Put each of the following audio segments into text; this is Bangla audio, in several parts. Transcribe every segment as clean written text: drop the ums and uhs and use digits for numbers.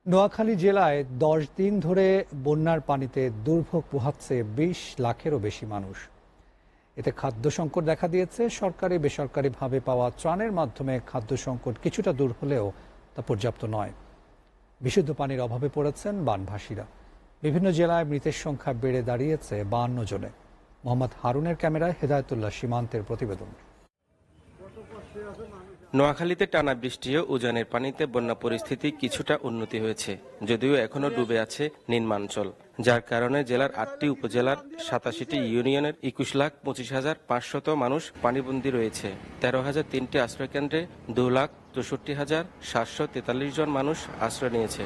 নোয়াখালী জেলায় 10 দিন ধরে বন্যার পানিতে দুর্ভোগ পোহাচ্ছে 20 লাখেরও বেশি মানুষ। এতে খাদ্য সংকট দেখা দিয়েছে। সরকারি বেসরকারিভাবে পাওয়া ত্রাণের মাধ্যমে খাদ্য সংকট কিছুটা দূর হলেও তা পর্যাপ্ত নয়। বিশুদ্ধ পানির অভাবে পড়েছেন বানভাসীরা। বিভিন্ন জেলায় মৃতের সংখ্যা বেড়ে দাঁড়িয়েছে 52 জনে। মোহাম্মদ হারুনের ক্যামেরায় হেদায়েতুল্লাহ সীমান্তের প্রতিবেদন। নোয়াখালীতে টানা বৃষ্টি ও উজানের পানিতে বন্যা পরিস্থিতি কিছুটা উন্নতি হয়েছে, যদিও এখনো ডুবে আছে নিম্নাঞ্চল, যার কারণে জেলার 8টি উপজেলার 87টি ইউনিয়নের 21,25,500 মানুষ পানিবন্দী রয়েছে। 13,003টি আশ্রয়কেন্দ্রে 2,63,743 জন মানুষ আশ্রয় নিয়েছে।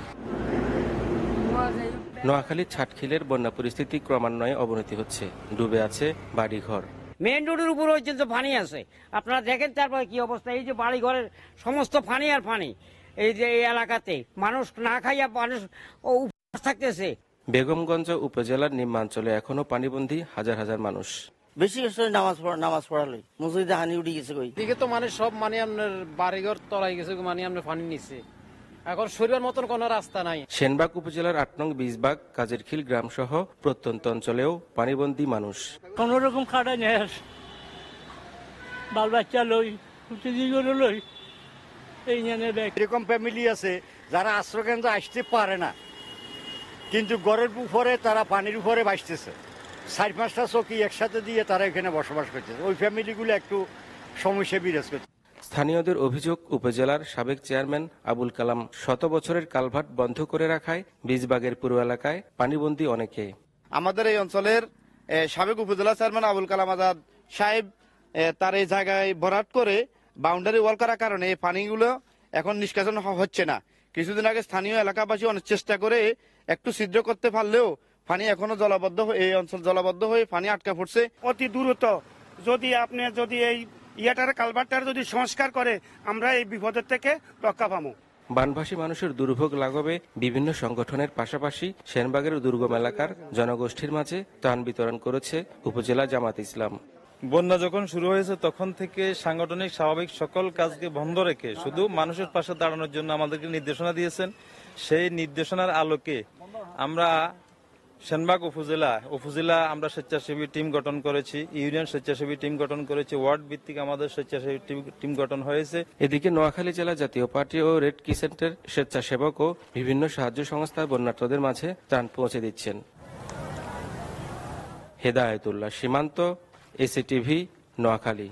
নোয়াখালীর ছাটখিলের বন্যা পরিস্থিতি ক্রমান্বয়ে অবনতি হচ্ছে, ডুবে আছে বাড়িঘর। মেন রোডের উপর পর্যন্ত পানি আছে, আপনারা দেখেন তারপরে কি অবস্থা। এই যে বাড়ি ঘরের সমস্ত পানি আর পানি, এই যে এই এলাকাতে মানুষ না খাইয়া মানুষ থাকতেছে। বেগমগঞ্জ উপজেলার নিম্নাঞ্চলে এখনো পানিবন্দী হাজার হাজার মানুষ। বেশি নামাজ পড়ালো মসজিদে হানি উঠে গেছে। দিকে তো মানে সব মানে আপনার বাড়িঘর তলাই গেছে, মানে আপনার পানি নিচ্ছে, এখন শরীরের মতন কোনো রাস্তা নাই। সেনবাগ উপজেলার 8 নং বীজবাগ, কাজেরখিল গ্রাম সহ প্রত্যন্ত অঞ্চলেও পানিবন্দী মানুষ। কোন রকম খাটাই নেই, বাল বাচ্চা লই লই এই এরকম ফ্যামিলি আছে যারা আশ্রয়কেন্দ্র আসতে পারে না, কিন্তু ঘরের উপরে তারা পানির উপরে বাঁচতেছে। 4-5টা চৌকি একসাথে দিয়ে তারা এখানে বসবাস করতেছে। ওই ফ্যামিলিগুলো একটু সমস্যা বিরাজ করছে। স্থানীয়দের অভিযোগ, উপজেলার সাবেক চেয়ারম্যান আবুল কালাম 100 বছরের কালভার্ট বন্ধ করে রাখায় বীজবাগের পুরো এলাকায় পানিবন্দী অনেকে। আমাদের এই অঞ্চলের সাবেক উপজেলা চেয়ারম্যান আবুল কালাম আজাদ সাহেব তার এই জায়গায় ভরাট করে বাউন্ডারি ওয়াল করার কারণে এই পানিগুলো এখন নিষ্কাশন হচ্ছে না। কিছুদিন আগে স্থানীয় এলাকাবাসী অনেক চেষ্টা করে একটু ছিদ্র করতে পারলেও পানি এখনো জলাবদ্ধ, এই অঞ্চল জলাবদ্ধ হয়ে পানি আটকা পড়ছে। অতি দ্রুত যদি এই কালভার্টটার যদি সংস্কার করে আমরা এই বিপদের থেকে রক্ষা পাবো। বানভাসী মানুষের দুর্ভোগ লাঘবে বিভিন্ন সংগঠনের পাশাপাশি সেনবাগের দুর্গম এলাকার জনগোষ্ঠীর মাঝে ত্রাণ বিতরণ করেছে উপজেলা জামাত ইসলাম। বন্যা যখন শুরু হয়েছে তখন থেকে সাংগঠনিক স্বাভাবিক সকল কাজকে বন্ধ রেখে শুধু মানুষের পাশে দাঁড়ানোর জন্য আমাদেরকে নির্দেশনা দিয়েছেন। সেই নির্দেশনার আলোকে আমরা সেনবাগ উপজেলা আমরা স্বেচ্ছাসেবী টিম গঠন করেছি, ইউনিয়ন স্বেচ্ছাসেবী টিম গঠন করেছি, ওয়ার্ড ভিত্তিক আমাদের স্বেচ্ছাসেবী টিম গঠন হয়েছে। এদিকে নোয়াখালী জেলা জাতীয় পার্টি ও রেড ক্রিসেন্টের স্বেচ্ছাসেবক ও বিভিন্ন সাহায্য সংস্থা বন্যার্তদের মাঝে ত্রাণ পৌঁছে দিচ্ছেন। হেদায়েতুল্লাহ সীমান্ত, এসিটিভি, নোয়াখালী।